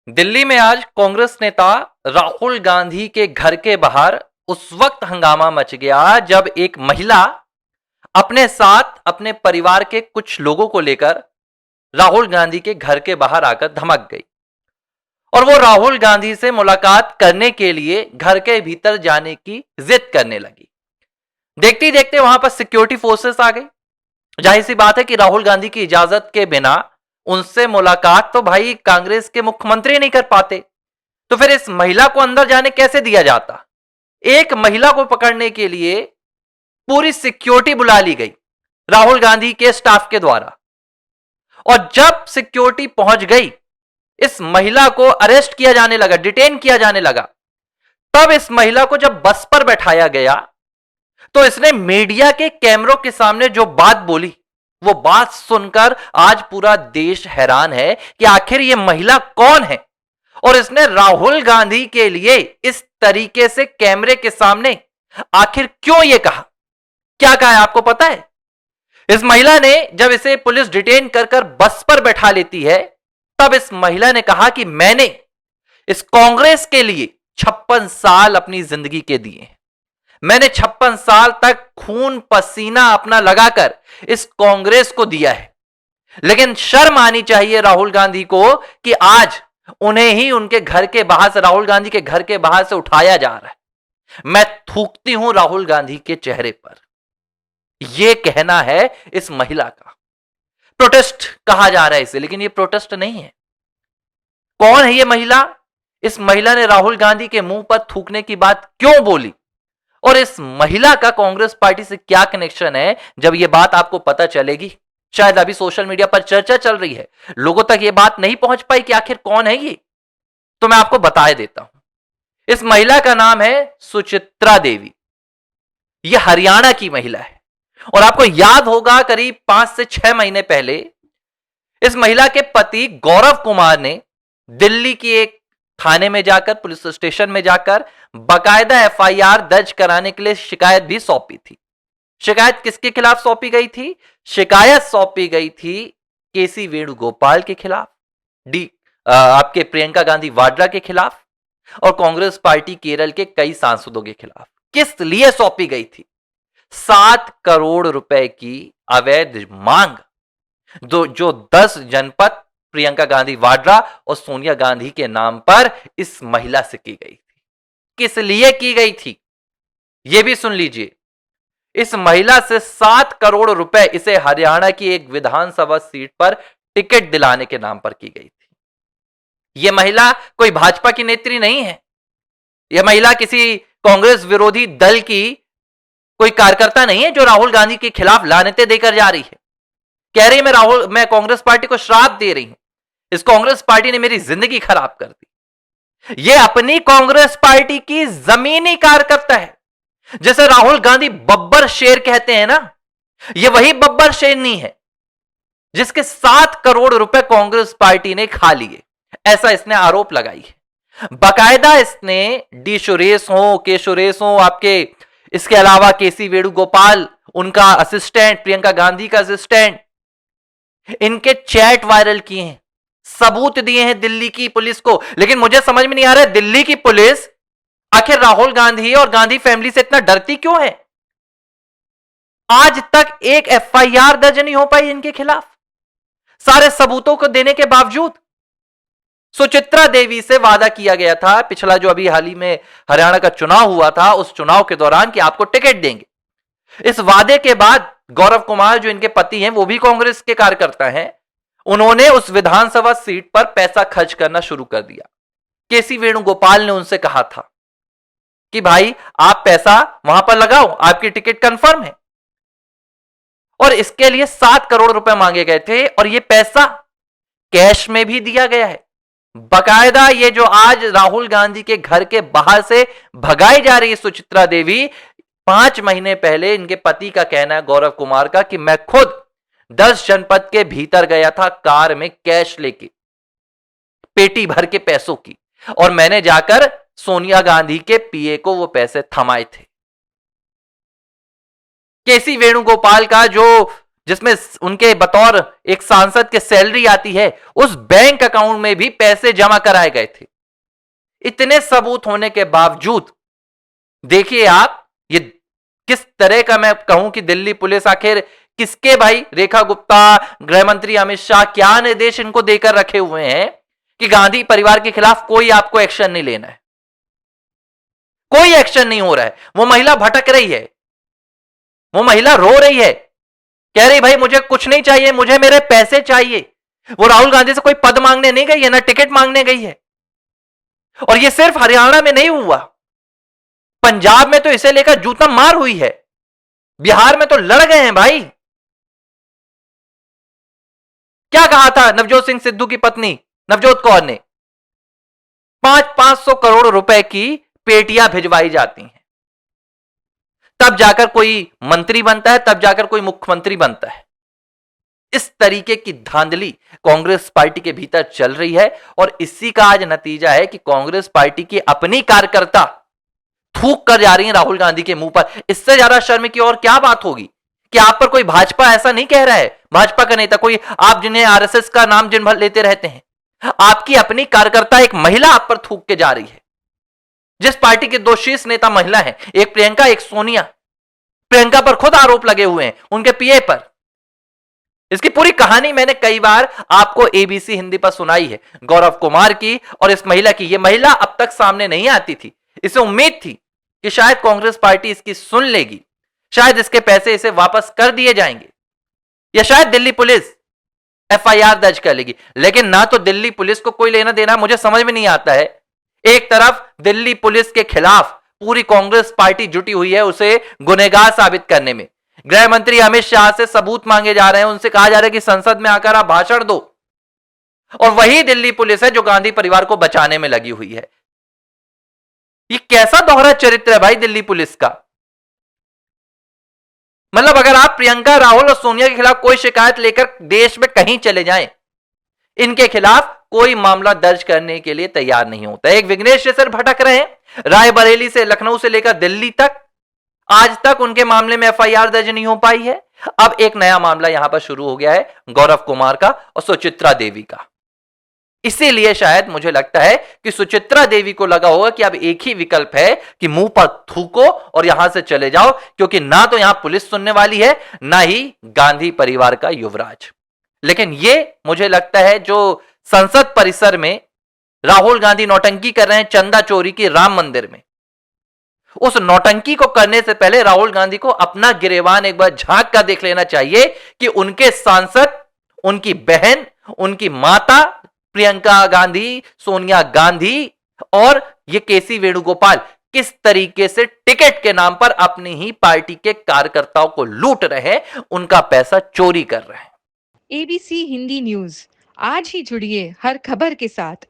दिल्ली में आज कांग्रेस नेता राहुल गांधी के घर के बाहर उस वक्त हंगामा मच गया जब एक महिला अपने साथ अपने परिवार के कुछ लोगों को लेकर राहुल गांधी के घर के बाहर आकर धमक गई और वो राहुल गांधी से मुलाकात करने के लिए घर के भीतर जाने की जिद करने लगी। देखते ही देखते वहां पर सिक्योरिटी फोर्सेस आ गई। जाहिर सी बात है कि राहुल गांधी की इजाजत के बिना उनसे मुलाकात तो भाई कांग्रेस के मुख्यमंत्री नहीं कर पाते, तो फिर इस महिला को अंदर जाने कैसे दिया जाता। एक महिला को पकड़ने के लिए पूरी सिक्योरिटी बुला ली गई राहुल गांधी के स्टाफ के द्वारा, और जब सिक्योरिटी पहुंच गई, इस महिला को अरेस्ट किया जाने लगा, डिटेन किया जाने लगा। तब इस महिला को जब बस पर बैठाया गया तो इसने मीडिया के कैमरों के सामने जो बात बोली, वो बात सुनकर आज पूरा देश हैरान है कि आखिर ये महिला कौन है और इसने राहुल गांधी के लिए इस तरीके से कैमरे के सामने आखिर क्यों ये कहा। क्या कहा है आपको पता है? इस महिला ने जब इसे पुलिस डिटेन कर बस पर बैठा लेती है, तब इस महिला ने कहा कि मैंने इस कांग्रेस के लिए 56 साल अपनी जिंदगी के दिए। मैंने 56 साल तक खून पसीना अपना लगाकर इस कांग्रेस को दिया है, लेकिन शर्म आनी चाहिए राहुल गांधी को कि आज उन्हें ही उनके घर के बाहर से, राहुल गांधी के घर के बाहर से उठाया जा रहा है। मैं थूकती हूं राहुल गांधी के चेहरे पर। यह कहना है इस महिला का। प्रोटेस्ट कहा जा रहा है इसे, लेकिन यह प्रोटेस्ट नहीं है। कौन है यह महिला? इस महिला ने राहुल गांधी के मुंह पर थूकने की बात क्यों बोली और इस महिला का कांग्रेस पार्टी से क्या कनेक्शन है? जब यह बात आपको पता चलेगी, शायद अभी सोशल मीडिया पर चर्चा चल रही है, लोगों तक यह बात नहीं पहुंच पाई कि आखिर कौन है ये, तो मैं आपको बता देता हूं। इस महिला का नाम है सुचित्रा देवी। यह हरियाणा की महिला है और आपको याद होगा करीब 5 से 6 महीने पहले इस महिला के पति गौरव कुमार ने दिल्ली की एक थाने में जाकर, पुलिस स्टेशन में जाकर बाकायदा एफआईआर दर्ज कराने के लिए शिकायत भी सौंपी थी। शिकायत किसके खिलाफ सौंपी गई थी? शिकायत सौंपी गई थी केसी वेणुगोपाल के खिलाफ, आपके प्रियंका गांधी वाड्रा के खिलाफ और कांग्रेस पार्टी केरल के कई सांसदों के खिलाफ। किस लिए सौंपी गई थी? 7 करोड़ रुपए की अवैध मांग जो 10 जनपद प्रियंका गांधी वाड्रा और सोनिया गांधी के नाम पर इस महिला से की गई थी। किस लिए की गई थी यह भी सुन लीजिए। इस महिला से 7 करोड़ रुपए इसे हरियाणा की एक विधानसभा सीट पर टिकट दिलाने के नाम पर की गई थी। यह महिला कोई भाजपा की नेत्री नहीं है। यह महिला किसी कांग्रेस विरोधी दल की कोई कार्यकर्ता नहीं है जो राहुल गांधी के खिलाफ लानतें देकर जा रही है। कह रही है मैं कांग्रेस पार्टी को श्राप दे रही हूं, इस कांग्रेस पार्टी ने मेरी जिंदगी खराब कर दी। यह अपनी कांग्रेस पार्टी की जमीनी कार्यकर्ता है। जैसे राहुल गांधी बब्बर शेर कहते हैं ना, यह वही बब्बर शेरनी है जिसके 7 करोड़ रुपए कांग्रेस पार्टी ने खा लिए, ऐसा इसने आरोप लगाई है। बाकायदा इसने डी सुरेश हो, के सुरेश हो, आपके इसके अलावा केसी वेणुगोपाल, उनका असिस्टेंट, प्रियंका गांधी का असिस्टेंट, इनके चैट वायरल किए हैं, सबूत दिए हैं दिल्ली की पुलिस को। लेकिन मुझे समझ में नहीं आ रहा है दिल्ली की पुलिस आखिर राहुल गांधी और गांधी फैमिली से इतना डरती क्यों है? आज तक एक एफआईआर दर्ज नहीं हो पाई इनके खिलाफ, सारे सबूतों को देने के बावजूद। सुचित्रा देवी से वादा किया गया था पिछला जो अभी हाल ही में हरियाणा का चुनाव हुआ था, उस चुनाव के दौरान कि आपको टिकट देंगे। इस वादे के बाद गौरव कुमार जो इनके पति हैं, वो भी कांग्रेस के कार्यकर्ता हैं, उन्होंने उस विधानसभा सीट पर पैसा खर्च करना शुरू कर दिया। केसी वेणुगोपाल ने उनसे कहा था कि भाई आप पैसा वहां पर लगाओ, आपकी टिकट कंफर्म है, और इसके लिए 7 करोड़ रुपए मांगे गए थे और यह पैसा कैश में भी दिया गया है। बाकायदा ये जो आज राहुल गांधी के घर के बाहर से भगाई जा रही है सुचित्रा देवी, 5 महीने पहले इनके पति का कहना है, गौरव कुमार का, कि मैं खुद 10 जनपद के भीतर गया था कार में कैश लेके, पेटी भर के पैसों की, और मैंने जाकर सोनिया गांधी के पीए को वो पैसे थमाए थे। केसी वेणुगोपाल का जो जिसमें उनके बतौर एक सांसद के सैलरी आती है, उस बैंक अकाउंट में भी पैसे जमा कराए गए थे। इतने सबूत होने के बावजूद देखिए आप, ये किस तरह का, मैं कहूं कि दिल्ली पुलिस आखिर किसके, भाई रेखा गुप्ता, गृह मंत्री अमित शाह क्या निर्देश इनको देकर रखे हुए हैं कि गांधी परिवार के खिलाफ कोई आपको एक्शन नहीं लेना है। कोई एक्शन नहीं हो रहा है। वो महिला भटक रही है, वो महिला रो रही है, कह रही भाई मुझे कुछ नहीं चाहिए, मुझे मेरे पैसे चाहिए। वो राहुल गांधी से कोई पद मांगने नहीं गई है, ना टिकट मांगने गई है। और ये सिर्फ हरियाणा में नहीं हुआ, पंजाब में तो इसे लेकर जूता मार हुई है, बिहार में तो लड़ गए हैं भाई। क्या कहा था नवजोत सिंह सिद्धू की पत्नी नवजोत कौर ने, 500 करोड़ रुपए की पेटियां भिजवाई जाती हैं, तब जाकर कोई मंत्री बनता है, तब जाकर कोई मुख्यमंत्री बनता है। इस तरीके की धांधली कांग्रेस पार्टी के भीतर चल रही है और इसी का आज नतीजा है कि कांग्रेस पार्टी की अपनी कार्यकर्ता थूक कर जा रही है राहुल गांधी के मुंह पर। इससे ज्यादा शर्म की और क्या बात होगी कि आप पर कोई भाजपा ऐसा नहीं कह रहा है, भाजपा का नेता कोई, आप जिन्हें आरएसएस का नाम जिन भर लेते रहते हैं, आपकी अपनी कार्यकर्ता एक महिला आप पर थूक के जा रही है। जिस पार्टी के दो शीर्ष नेता महिला हैं, एक प्रियंका एक सोनिया, प्रियंका पर खुद आरोप लगे हुए हैं, उनके पीए पर। इसकी पूरी कहानी मैंने कई बार आपको एबीसी हिंदी पर सुनाई है, गौरव कुमार की और इस महिला की। यह महिला अब तक सामने नहीं आती थी, इसे उम्मीद थी कि शायद कांग्रेस पार्टी इसकी सुन लेगी, शायद इसके पैसे इसे वापस कर दिए जाएंगे, या शायद दिल्ली पुलिस एफआईआर दर्ज कर लेगी। लेकिन ना तो दिल्ली पुलिस को कोई लेना देना, मुझे समझ में नहीं आता है। एक तरफ दिल्ली पुलिस के खिलाफ पूरी कांग्रेस पार्टी जुटी हुई है उसे गुनहगार साबित करने में। गृह मंत्री अमित शाह से सबूत मांगे जा रहे हैं, उनसे कहा जा रहा है कि संसद में आकर आप भाषण दो, और वही दिल्ली पुलिस है जो गांधी परिवार को बचाने में लगी हुई है। ये कैसा दोहरा चरित्र है भाई दिल्ली पुलिस का। मतलब अगर आप प्रियंका, राहुल और सोनिया के खिलाफ कोई शिकायत लेकर देश में कहीं चले जाएं, इनके खिलाफ कोई मामला दर्ज करने के लिए तैयार नहीं होता। एक विघ्नेश सर भटक रहे हैं, रायबरेली से लखनऊ से लेकर दिल्ली तक, आज तक उनके मामले में एफआईआर दर्ज नहीं हो पाई है। अब एक नया मामला यहां पर शुरू हो गया है गौरव कुमार का और सुचित्रा देवी का। इसीलिए शायद मुझे लगता है कि सुचित्रा देवी को लगा होगा कि अब एक ही विकल्प है कि मुंह पर थूको और यहां से चले जाओ, क्योंकि ना तो यहां पुलिस सुनने वाली है, ना ही गांधी परिवार का युवराज। लेकिन यह मुझे लगता है जो संसद परिसर में राहुल गांधी नौटंकी कर रहे हैं चंदा चोरी की राम मंदिर में, उस नौटंकी को करने से पहले राहुल गांधी को अपना गिरेबान एक बार झांक कर देख लेना चाहिए कि उनके सांसद, उनकी बहन, उनकी माता प्रियंका गांधी, सोनिया गांधी और ये केसी वेणुगोपाल किस तरीके से टिकट के नाम पर अपनी ही पार्टी के कार्यकर्ताओं को लूट रहे हैं, उनका पैसा चोरी कर रहे हैं। एबीसी हिंदी न्यूज, आज ही जुड़िए हर खबर के साथ।